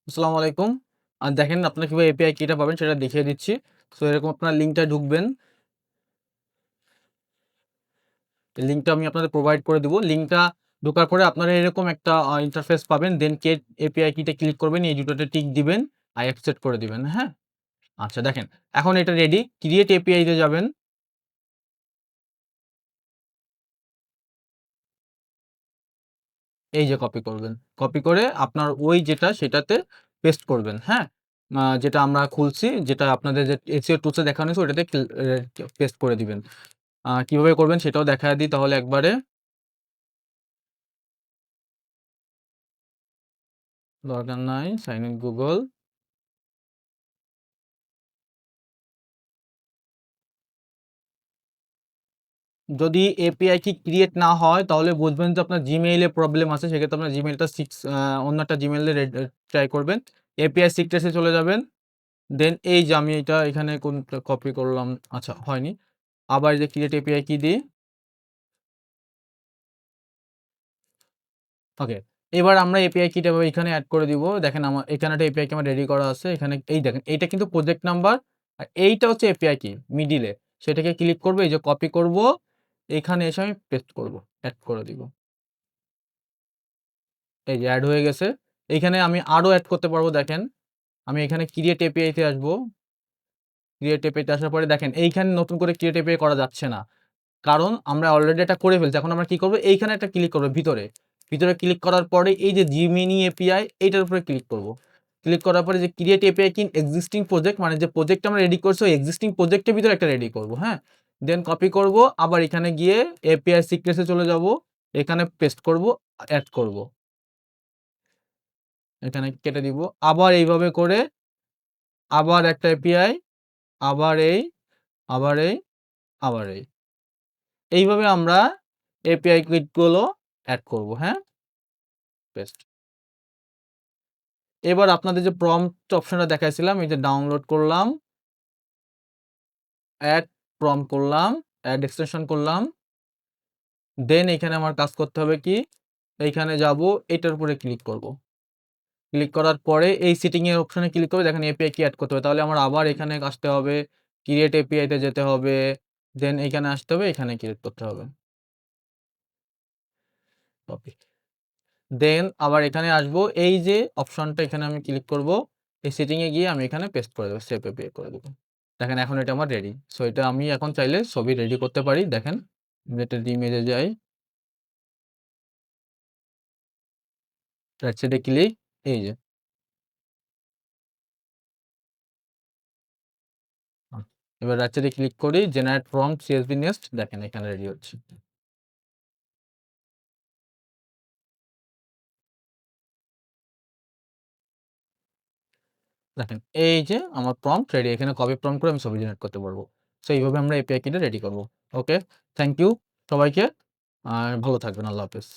আসসালামু আলাইকুম। দেখেন আপনারা কিভাবে এপিআই কিটা পাবেন সেটা দেখিয়ে দিচ্ছি। সো এরকম আপনার লিঙ্কটায় ঢুকবেন। লিঙ্কটা আমি আপনাদের প্রোভাইড করে দিব। লিঙ্কটা ঢোকার পরে আপনারা এরকম একটা ইন্টারফেস পাবেন। দেন গেট এপিআই কিতে ক্লিক করবেন। এই দুটোতে টিক দিবেন। আর অ্যাকসেপ্ট করে দিবেন। হ্যাঁ? আচ্ছা দেখেন। এখন এটা রেডি। ক্রিয়েট এপিআই তে যাবেন। এই যে কপি করবেন। কপি করে আপনার ওই যেটা সেটাতে পেস্ট করবেন। হ্যাঁ? যেটা আমরা খুলছি, যেটা আপনাদের যে এসইও টুলস এ দেখানো হয়েছে ওটাতে পেস্ট করে দিবেন। কিভাবে করবেন সেটাও দেখায় দিই তাহলে একবারে। দরকার নাই। Sign in Google. যদি এপিআই কি ক্রিয়েট না হয় তাহলে বুঝবেন যে আপনার Gmail এ প্রবলেম আছে। সেক্ষেত্রে আপনার Gmail টা অন্য একটা Gmail এ ট্রাই করবেন। এপিআই সিক্রেটস এ চলে যাবেন। দেন এই যে আমি এটা এখানে কোনটা কপি করলাম। আচ্ছা হয়নি। আবার এই যে ক্রিয়েট এপিআই কি দিই। ওকে। এবার আমরা এপিআই কিটা এখানে এড করে দিব। দেখেন আমার এখানে একটা এপিআই কি আমার রেডি করা আছে। এখানে এই দেখেন এইটা কিন্তু প্রজেক্ট নাম্বার আর এইটা হচ্ছে এপিআই কি মিডল এ। সেটাকে ক্লিক করব, এই যে কপি করব। এখানে এসে আমি পেস্ট করব। এড করে দিব। এই যে এড হয়ে গেছে। এইখানে আমি আরো এড করতে পারবো দেখেন। আমি এখানে ক্রিয়েট এপিআই তে আসবো। ক্রিয়েট এপিআই তে আসার পরে দেখেন এইখানে নতুন করে ক্রিয়েট এপিআই করা যাচ্ছে না। কারণ আমরা অলরেডি এটা করে ফেলছি। এখন আমরা কি করব? এইখানে একটা ক্লিক করব ভিতরে। ভিতরে ক্লিক করার পরে এই যে জিমিনি এপিআই এইটার উপরে ক্লিক করব। ক্লিক করার পরে যে create API in existing project মানে যে প্রজেক্ট আমরা রেডি করছি ওই এক্সিস্টিং প্রজেক্টের ভিতরে একটা রেডি করব, হ্যাঁ? দেন কপি করব, আবার এখানে গিয়ে এপিআই সিক্রেটস এ চলে যাব। এখানে পেস্ট করব, এড করব। এখানে কেটে দিব। আবার এইভাবে করে আবার একটা এপিআই, আবার এই, আবার এই, আবার এই। এইভাবে আমরা এপিআই গুলো এড করব, হ্যাঁ? পেস্ট। এবার আপনাদের যে প্রম্পট অপশনটা দেখাইছিলাম, এই যে ডাউনলোড করলাম, এড প্রম্পট করলাম, এড এক্সটেনশন করলাম। দেন এখানে আমার কাজ করতে হবে কি? এইখানে যাব, এটার উপরে ক্লিক করব। ক্লিক করার পরে এই সেটিং এর অপশনে ক্লিক করে দেখেন এপিআই কি এড করতে হবে। তাহলে আমার আবার এখানে আসতে হবে, ক্রিয়েট এপিআই তে যেতে হবে। দেন এখানে আসতে হবে, এখানে ক্রিয়েট করতে হবে। কপি। দেন আবার এখানে আসবো। এই যে অপশনটা এখানে আমি ক্লিক করব। এই সেটিং এ গিয়ে আমি এখানে পেস্ট করে দেব। সেভ এপিআই করে দেব। দেখেন এখন এটা আমার রেডি। সো এটা আমি এখন চাইলে ছবি রেডি করতে পারি। দেখেন রিলেটেড ইমেজে যাই। রাইট সাইডে ক্লিক। এই যে। আ এবার রাইট সাইডে ক্লিক করি। জেনারেট প্রম্পট সিএসভি নেক্সট দেখেন এখানে রেডি হচ্ছে। দেখেন এই যে আমার প্রম্পট রেডি। এখানে কপি প্রম্পট করে আমি ছবি জেনারেট করতে পারব। সো এইভাবে আমরা এপিআই কিটা রেডি করব। ওকে। থ্যাংক ইউ সবাইকে। আর ভালো থাকবেন। আল্লাহ হাফেজ।